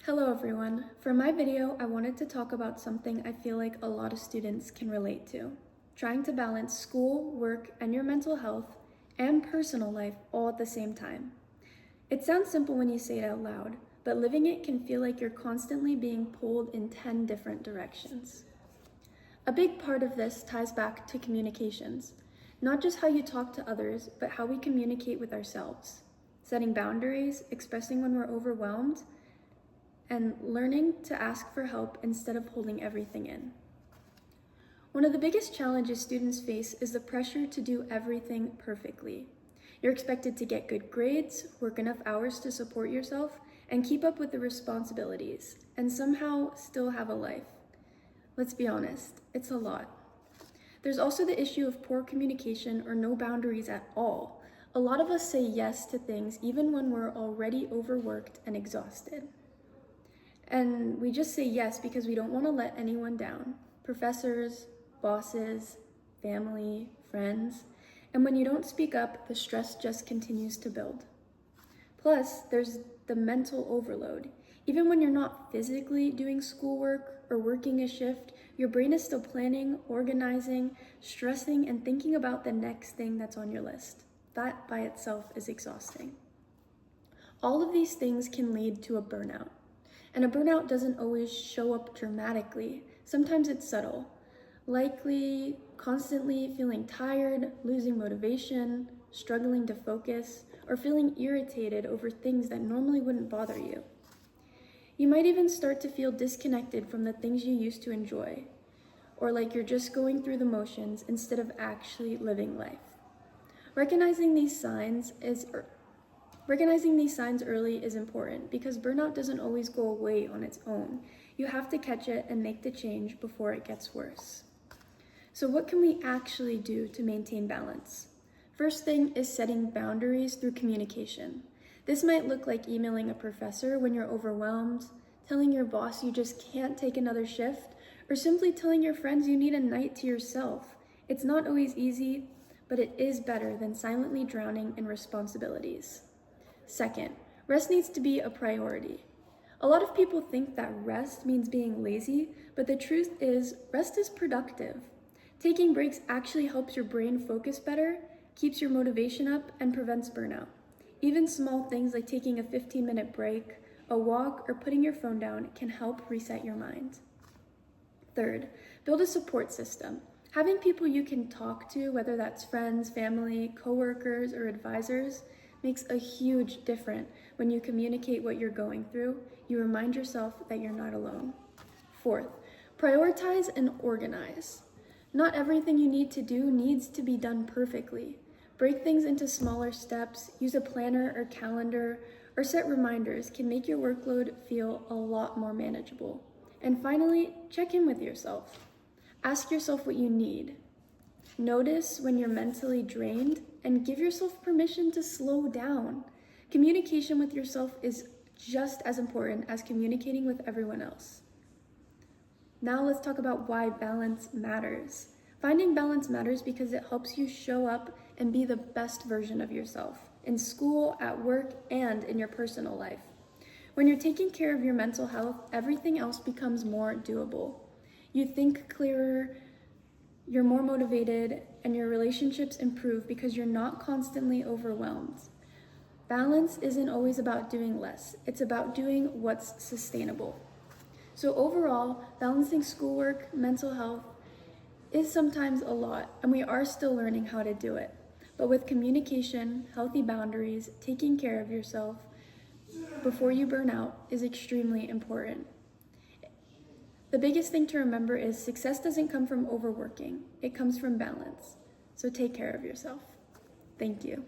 Hello everyone. For my video, I wanted to talk about something I feel like a lot of students can relate to. Trying to balance school, work, and your mental health and personal life all at the same time. It sounds simple when you say it out loud, but living it can feel like you're constantly being pulled in 10 different directions. A big part of this ties back to communications. Not just how you talk to others, but how we communicate with ourselves. Setting boundaries, expressing when we're overwhelmed, and learning to ask for help instead of holding everything in. One of the biggest challenges students face is the pressure to do everything perfectly. You're expected to get good grades, work enough hours to support yourself, and keep up with the responsibilities, and somehow still have a life. Let's be honest, it's a lot. There's also the issue of poor communication or no boundaries at all. A lot of us say yes to things even when we're already overworked and exhausted. And we just say yes because we don't want to let anyone down. Professors, bosses, family, friends. And when you don't speak up, the stress just continues to build. Plus, there's the mental overload. Even when you're not physically doing schoolwork or working a shift, your brain is still planning, organizing, stressing, and thinking about the next thing that's on your list. That by itself is exhausting. All of these things can lead to a burnout. And a burnout doesn't always show up dramatically. Sometimes it's subtle, likely constantly feeling tired, losing motivation, struggling to focus, or feeling irritated over things that normally wouldn't bother you. You might even start to feel disconnected from the things you used to enjoy, or like you're just going through the motions instead of actually living life. Recognizing these signs early is important because burnout doesn't always go away on its own. You have to catch it and make the change before it gets worse. So what can we actually do to maintain balance? First thing is setting boundaries through communication. This might look like emailing a professor when you're overwhelmed, telling your boss you just can't take another shift, or simply telling your friends you need a night to yourself. It's not always easy, but it is better than silently drowning in responsibilities. Second, rest needs to be a priority. A lot of people think that rest means being lazy, but the truth is, rest is productive. Taking breaks actually helps your brain focus better, keeps your motivation up, and prevents burnout. Even small things like taking a 15-minute break, a walk, or putting your phone down can help reset your mind. Third, build a support system. Having people you can talk to, whether that's friends, family, coworkers, or advisors, makes a huge difference. When you communicate what you're going through, you remind yourself that you're not alone. Fourth, prioritize and organize. Not everything you need to do needs to be done perfectly. Break things into smaller steps, use a planner or calendar, or set reminders can make your workload feel a lot more manageable. And finally, check in with yourself. Ask yourself what you need. Notice when you're mentally drained and give yourself permission to slow down. Communication with yourself is just as important as communicating with everyone else. Now let's talk about why balance matters. Finding balance matters because it helps you show up and be the best version of yourself in school, at work, and in your personal life. When you're taking care of your mental health, everything else becomes more doable. You think clearer, you're more motivated, and your relationships improve because you're not constantly overwhelmed. Balance isn't always about doing less. It's about doing what's sustainable. So overall, balancing schoolwork, mental health is sometimes a lot, and we are still learning how to do it. But with communication, healthy boundaries, taking care of yourself before you burn out is extremely important. The biggest thing to remember is success doesn't come from overworking. It comes from balance. So take care of yourself. Thank you.